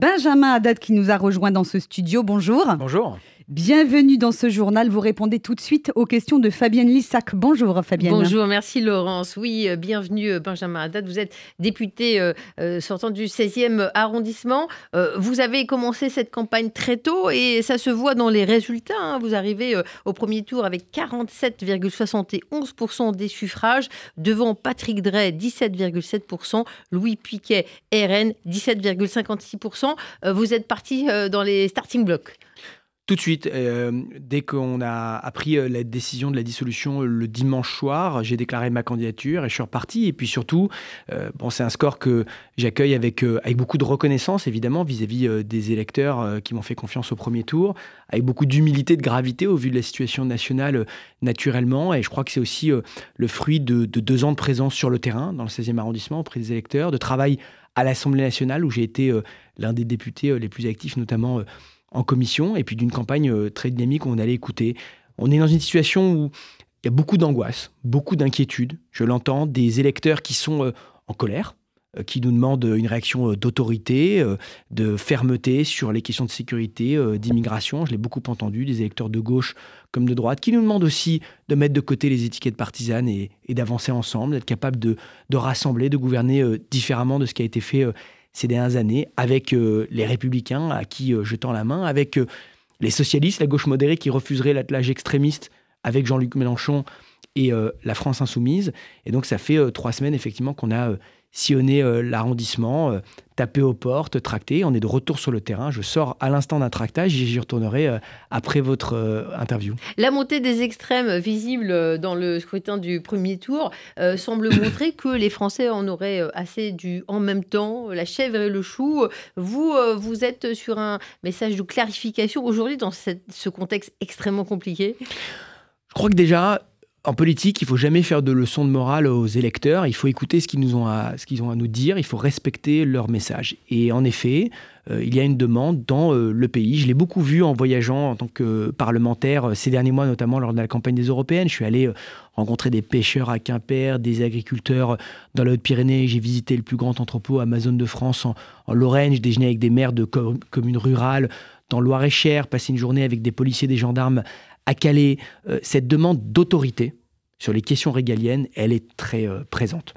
Benjamin Haddad qui nous a rejoint dans ce studio. Bonjour. Bonjour. Bienvenue dans ce journal. Vous répondez tout de suite aux questions de Fabienne Lissac. Bonjour Fabienne. Bonjour, merci Laurence. Oui, bienvenue Benjamin Haddad. Vous êtes député sortant du 16e arrondissement. Vous avez commencé cette campagne très tôt et ça se voit dans les résultats. Vous arrivez au premier tour avec 47,71% des suffrages, devant Patrick Draye, 17,7%, Louis Piquet, RN, 17,56%. Vous êtes parti dans les starting blocks. Tout de suite, dès qu'on a appris la décision de la dissolution le dimanche soir, j'ai déclaré ma candidature et je suis reparti. Et puis surtout, c'est un score que j'accueille avec beaucoup de reconnaissance, évidemment, vis-à-vis des électeurs qui m'ont fait confiance au premier tour, avec beaucoup d'humilité, de gravité au vu de la situation nationale naturellement. Et je crois que c'est aussi le fruit de 2 ans de présence sur le terrain, dans le 16e arrondissement, auprès des électeurs, de travail à l'Assemblée nationale, où j'ai été l'un des députés les plus actifs, notamment en commission, et puis d'une campagne très dynamique où on allait écouter. On est dans une situation où il y a beaucoup d'angoisse, beaucoup d'inquiétude. Je l'entends, des électeurs qui sont en colère, qui nous demandent une réaction d'autorité, de fermeté sur les questions de sécurité, d'immigration. Je l'ai beaucoup entendu, des électeurs de gauche comme de droite, qui nous demandent aussi de mettre de côté les étiquettes partisanes et d'avancer ensemble, d'être capable de rassembler, de gouverner différemment de ce qui a été fait ces dernières années, avec les Républicains à qui je tends la main, avec les socialistes, la gauche modérée qui refuserait l'attelage extrémiste, avec Jean-Luc Mélenchon et la France insoumise. Et donc ça fait 3 semaines effectivement qu'on a sillonné l'arrondissement, tapé aux portes, tracté. On est de retour sur le terrain. Je sors à l'instant d'un tractage et j'y retournerai après votre interview. La montée des extrêmes visible dans le scrutin du premier tour semble montrer que les Français en auraient assez du en même temps, la chèvre et le chou. Vous êtes sur un message de clarification aujourd'hui dans ce contexte extrêmement compliqué. Je crois que déjà, en politique, il ne faut jamais faire de leçons de morale aux électeurs. Il faut écouter ce qu'ils ont à nous dire. Il faut respecter leur message. Et en effet, il y a une demande dans le pays. Je l'ai beaucoup vu en voyageant en tant que parlementaire ces derniers mois, notamment lors de la campagne des Européennes. Je suis allé rencontrer des pêcheurs à Quimper, des agriculteurs dans la Haute-Pyrénées. J'ai visité le plus grand entrepôt Amazon de France en Lorraine. Je déjeunais avec des maires de communes rurales dans le Loir-et-Cher, passé une journée avec des policiers, des gendarmes à Calais. Cette demande d'autorité sur les questions régaliennes, elle est très présente.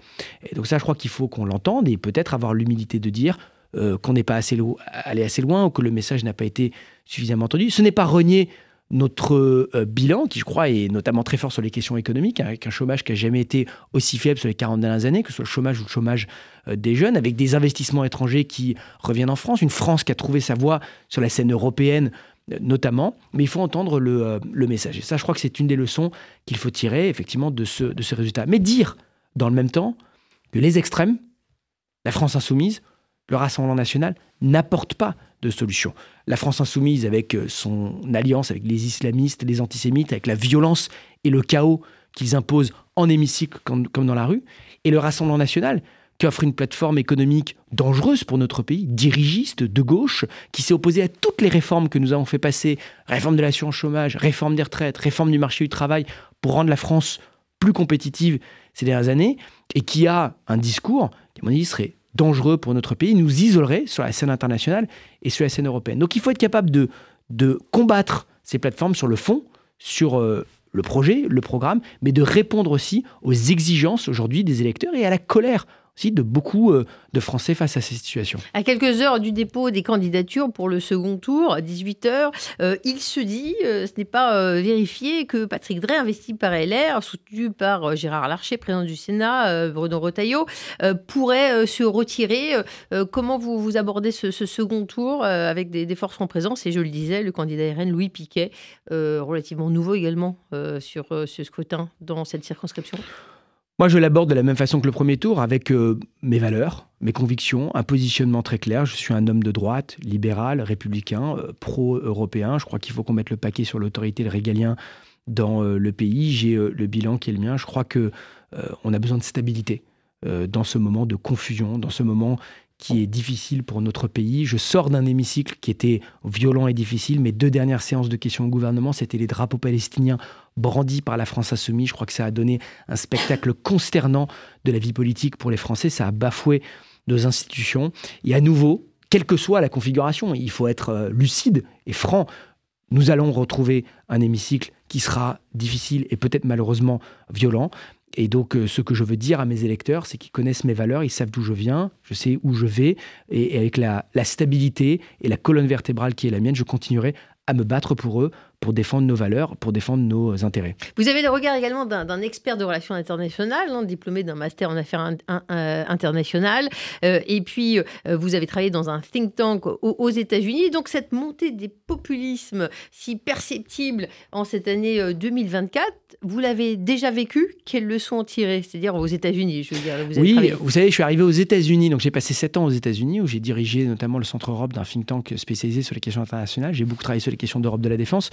Et donc ça, je crois qu'il faut qu'on l'entende et peut-être avoir l'humilité de dire qu'on n'est pas allé assez loin ou que le message n'a pas été suffisamment entendu. Ce n'est pas renier notre bilan, qui je crois est notamment très fort sur les questions économiques, avec un chômage qui n'a jamais été aussi faible sur les 40 dernières années, que ce soit le chômage ou le chômage des jeunes, avec des investissements étrangers qui reviennent en France, une France qui a trouvé sa voie sur la scène européenne, notamment, mais il faut entendre le message. Et ça, je crois que c'est une des leçons qu'il faut tirer, effectivement, de ce résultat. Mais dire, dans le même temps, que les extrêmes, la France insoumise, le Rassemblement national, n'apportent pas de solution. La France insoumise, avec son alliance avec les islamistes, les antisémites, avec la violence et le chaos qu'ils imposent en hémicycle comme dans la rue, et le Rassemblement national, qui offre une plateforme économique dangereuse pour notre pays, dirigiste, de gauche, qui s'est opposée à toutes les réformes que nous avons fait passer, réforme de l'assurance chômage, réforme des retraites, réforme du marché du travail, pour rendre la France plus compétitive ces dernières années, et qui a un discours qui, à mon avis, serait dangereux pour notre pays, nous isolerait sur la scène internationale et sur la scène européenne. Donc il faut être capable de combattre ces plateformes sur le fond, sur le projet, le programme, mais de répondre aussi aux exigences aujourd'hui des électeurs et à la colère aussi de beaucoup de Français face à ces situations. À quelques heures du dépôt des candidatures pour le second tour, à 18h, il se dit, ce n'est pas vérifié, que Patrick Draye, investi par LR, soutenu par Gérard Larcher, président du Sénat, Bruno Retailleau, pourrait se retirer. Comment vous abordez ce second tour avec des forces en présence? Et je le disais, le candidat RN, Louis Piquet, relativement nouveau également sur ce scrutin dans cette circonscription. Moi, je l'aborde de la même façon que le premier tour, avec mes valeurs, mes convictions, un positionnement très clair. Je suis un homme de droite, libéral, républicain, pro-européen. Je crois qu'il faut qu'on mette le paquet sur l'autorité, le régalien dans le pays. J'ai le bilan qui est le mien. Je crois qu'on a besoin de stabilité dans ce moment de confusion, dans ce moment qui est difficile pour notre pays. Je sors d'un hémicycle qui était violent et difficile. Mes 2 dernières séances de questions au gouvernement, c'était les drapeaux palestiniens brandis par la France insoumise. Je crois que ça a donné un spectacle consternant de la vie politique pour les Français. Ça a bafoué nos institutions. Et à nouveau, quelle que soit la configuration. Il faut être lucide et franc. Nous allons retrouver un hémicycle qui sera difficile et peut-être malheureusement violent. Et donc, ce que je veux dire à mes électeurs, c'est qu'ils connaissent mes valeurs, ils savent d'où je viens, je sais où je vais. Et avec la stabilité et la colonne vertébrale qui est la mienne, je continuerai à me battre pour eux, pour défendre nos valeurs, pour défendre nos intérêts. Vous avez le regard également d'un expert de relations internationales, diplômé d'un master en affaires internationales. Et puis, vous avez travaillé dans un think tank aux États-Unis. Donc, cette montée des populismes si perceptible en cette année 2024, vous l'avez déjà vécu. Quelles leçons en tirer? C'est-à-dire aux États-Unis, je veux dire. Vous savez, je suis arrivé aux États-Unis. Donc, j'ai passé 7 ans aux États-Unis où j'ai dirigé notamment le Centre Europe d'un think tank spécialisé sur les questions internationales. J'ai beaucoup travaillé sur les questions d'Europe de la défense.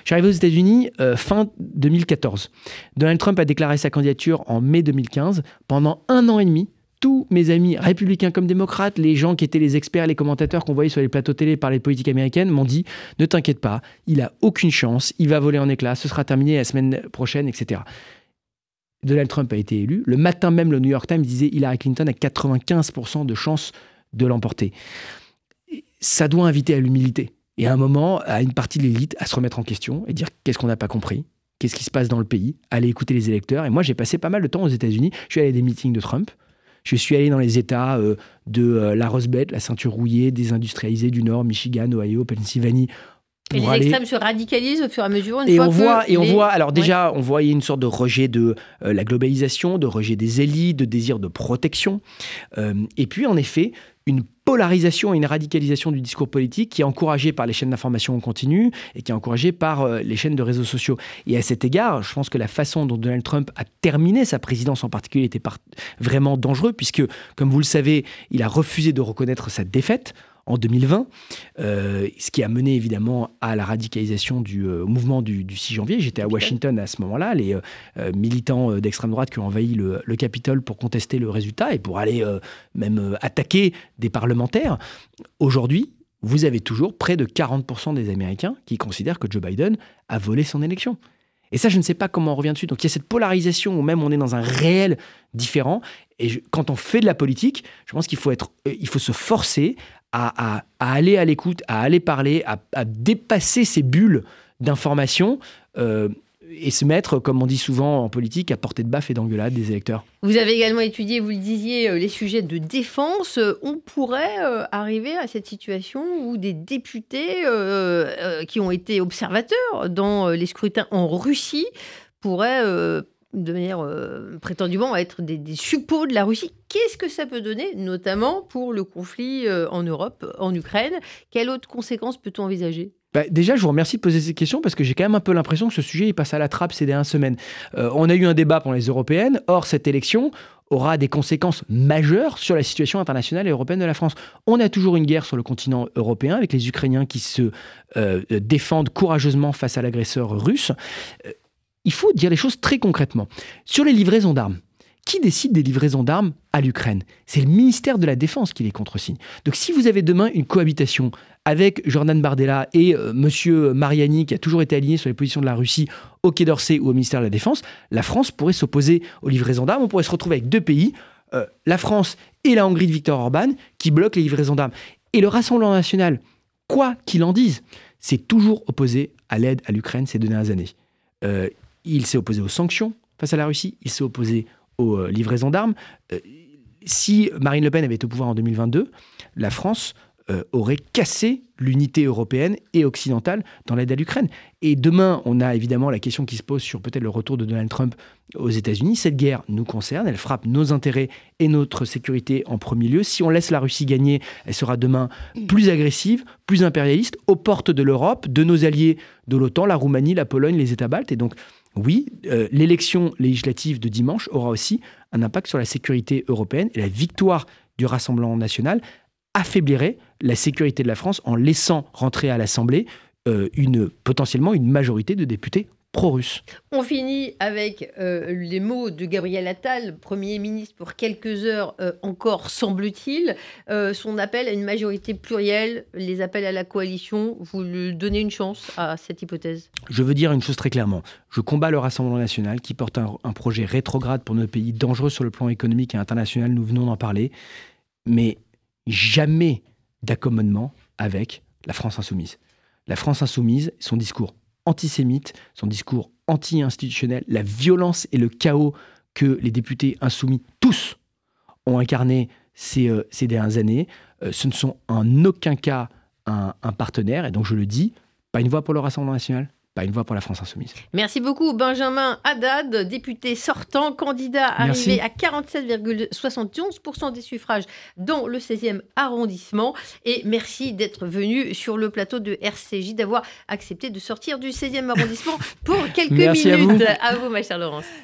Je suis arrivé aux États-Unis fin 2014. Donald Trump a déclaré sa candidature en mai 2015. Pendant 1 an et demi, tous mes amis républicains comme démocrates, les gens qui étaient les experts, les commentateurs qu'on voyait sur les plateaux télé par les politiques américaines m'ont dit « Ne t'inquiète pas, il n'a aucune chance, il va voler en éclats, ce sera terminé la semaine prochaine, etc. » Donald Trump a été élu. Le matin même, le New York Times disait Hillary Clinton a 95% de chances de l'emporter. Ça doit inviter à l'humilité. Et à un moment, à une partie de l'élite, à se remettre en question et dire qu'est-ce qu'on n'a pas compris, qu'est-ce qui se passe dans le pays, aller écouter les électeurs. Et moi, j'ai passé pas mal de temps aux États-Unis. Je suis allé à des meetings de Trump. Je suis allé dans les États de la Rust Belt, la ceinture rouillée, désindustrialisée du Nord, Michigan, Ohio, Pennsylvanie. Et les extrêmes se radicalisent au fur et à mesure. On voit, alors déjà, on voyait une sorte de rejet de la globalisation, de rejet des élites, de désir de protection. Et puis, en effet, une polarisation et une radicalisation du discours politique qui est encouragée par les chaînes d'information en continu et qui est encouragée par les chaînes de réseaux sociaux. Et à cet égard, je pense que la façon dont Donald Trump a terminé sa présidence en particulier était vraiment dangereux puisque, comme vous le savez, il a refusé de reconnaître sa défaite en 2020, ce qui a mené évidemment à la radicalisation du mouvement du 6 janvier. J'étais à Washington à ce moment-là, les militants d'extrême droite qui ont envahi le Capitole pour contester le résultat et pour aller même attaquer des parlementaires. Aujourd'hui, vous avez toujours près de 40% des Américains qui considèrent que Joe Biden a volé son élection. Et ça, je ne sais pas comment on revient dessus. Donc, il y a cette polarisation où même on est dans un réel différent. Et quand on fait de la politique, je pense qu'il faut se forcer à aller à l'écoute, à aller parler, à dépasser ces bulles d'information et se mettre, comme on dit souvent en politique, à portée de baffe et d'engueulade des électeurs. Vous avez également étudié, vous le disiez, les sujets de défense. On pourrait arriver à cette situation où des députés qui ont été observateurs dans les scrutins en Russie pourraient devenir prétendument être des suppôts de la Russie. Qu'est-ce que ça peut donner, notamment pour le conflit en Europe, en Ukraine? Quelles autres conséquences peut-on envisager? Déjà, je vous remercie de poser ces questions parce que j'ai quand même un peu l'impression que ce sujet il passe à la trappe ces dernières semaines. On a eu un débat pour les européennes. Or, cette élection aura des conséquences majeures sur la situation internationale et européenne de la France. On a toujours une guerre sur le continent européen avec les Ukrainiens qui se défendent courageusement face à l'agresseur russe. Il faut dire les choses très concrètement. Sur les livraisons d'armes, qui décide des livraisons d'armes à l'Ukraine? C'est le ministère de la Défense qui les contresigne. Donc si vous avez demain une cohabitation avec Jordan Bardella et Monsieur Mariani, qui a toujours été aligné sur les positions de la Russie au Quai d'Orsay ou au ministère de la Défense, la France pourrait s'opposer aux livraisons d'armes. On pourrait se retrouver avec 2 pays, la France et la Hongrie de Viktor Orban, qui bloquent les livraisons d'armes. Et le Rassemblement national, quoi qu'il en dise, s'est toujours opposé à l'aide à l'Ukraine ces dernières années. Il s'est opposé aux sanctions face à la Russie, il s'est opposé aux livraisons d'armes. Si Marine Le Pen avait été au pouvoir en 2022, la France aurait cassé l'unité européenne et occidentale dans l'aide à l'Ukraine. Et demain, on a évidemment la question qui se pose sur peut-être le retour de Donald Trump aux États-Unis. Cette guerre nous concerne, elle frappe nos intérêts et notre sécurité en premier lieu. Si on laisse la Russie gagner, elle sera demain plus agressive, plus impérialiste, aux portes de l'Europe, de nos alliés de l'OTAN, la Roumanie, la Pologne, les États baltes. Et donc, oui, l'élection législative de dimanche aura aussi un impact sur la sécurité européenne et la victoire du Rassemblement national affaiblirait la sécurité de la France en laissant rentrer à l'Assemblée potentiellement une majorité de députés pro-russes. On finit avec les mots de Gabriel Attal, Premier ministre pour quelques heures encore, semble-t-il. Son appel à une majorité plurielle, les appels à la coalition, vous lui donnez une chance à cette hypothèse? Je veux dire une chose très clairement. Je combats le Rassemblement national qui porte un projet rétrograde pour notre pays, dangereux sur le plan économique et international, nous venons d'en parler. Mais jamais d'accommodement avec la France insoumise. La France insoumise, son discours antisémite, son discours anti-institutionnel, la violence et le chaos que les députés insoumis, tous, ont incarné ces dernières années, ce ne sont en aucun cas un partenaire. Et donc je le dis, pas une voix pour le Rassemblement national, pas une voix pour la France insoumise. Merci beaucoup Benjamin Haddad, député sortant, candidat arrivé à 47,71% des suffrages dans le 16e arrondissement. Et merci d'être venu sur le plateau de RCJ, d'avoir accepté de sortir du 16e arrondissement pour quelques minutes. À vous, ma chère Laurence.